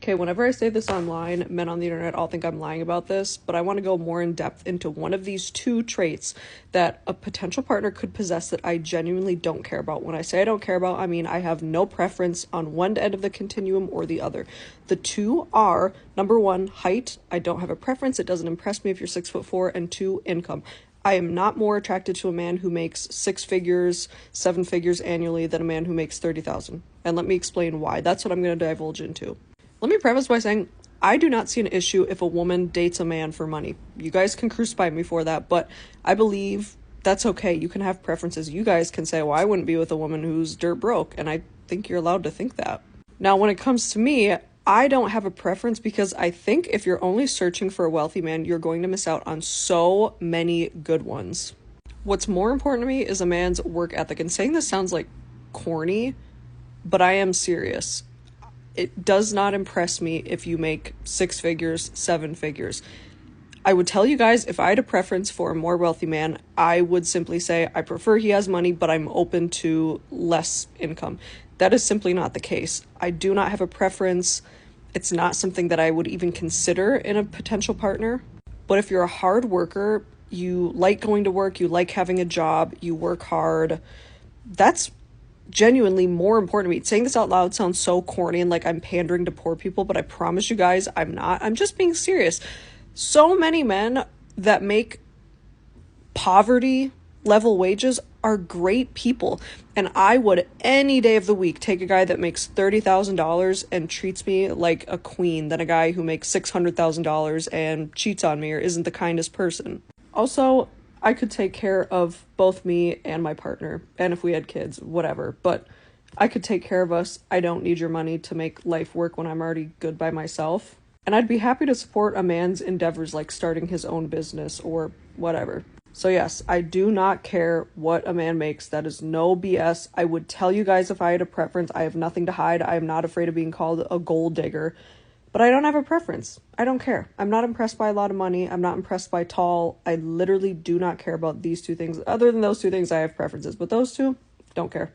Okay, whenever I say this online, men on the internet all think I'm lying about this, but I want to go more in depth into one of these two traits that a potential partner could possess that I genuinely don't care about. When I say I don't care about, I mean I have no preference on one end of the continuum or the other. The two are, number one, height. I don't have a preference. It doesn't impress me if you're 6'4", and two, income. I am not more attracted to a man who makes 6 figures, 7 figures annually than a man who makes 30,000. And let me explain why. That's what I'm going to divulge into. Let me preface by saying I do not see an issue if a woman dates a man for money. You guys can crucify me for that, but I believe that's okay. You can have preferences. You guys can say, well, I wouldn't be with a woman who's dirt broke, and I think you're allowed to think that. Now, when it comes to me, I don't have a preference because I think if you're only searching for a wealthy man, you're going to miss out on so many good ones. What's more important to me is a man's work ethic, and saying this sounds like corny, but I am serious. It does not impress me if you make 6 figures, 7 figures. I would tell you guys, if I had a preference for a more wealthy man, I would simply say, I prefer he has money, but I'm open to less income. That is simply not the case. I do not have a preference. It's not something that I would even consider in a potential partner. But if you're a hard worker, you like going to work, you like having a job, you work hard, that's genuinely more important to me. Saying this out loud sounds so corny and like I'm pandering to poor people, but I promise you guys I'm not. I'm just being serious. So many men that make poverty level wages are great people, and I would any day of the week take a guy that makes $30,000 and treats me like a queen than a guy who makes $600,000 and cheats on me or isn't the kindest person. Also, I could take care of both me and my partner, and if we had kids, whatever, but I could take care of us. I don't need your money to make life work when I'm already good by myself. And I'd be happy to support a man's endeavors like starting his own business or whatever. So yes, I do not care what a man makes. That is no BS. I would tell you guys if I had a preference. I have nothing to hide. I am not afraid of being called a gold digger. But I don't have a preference. I don't care. I'm not impressed by a lot of money. I'm not impressed by tall. I literally do not care about these two things. Other than those two things, I have preferences. But those two, don't care.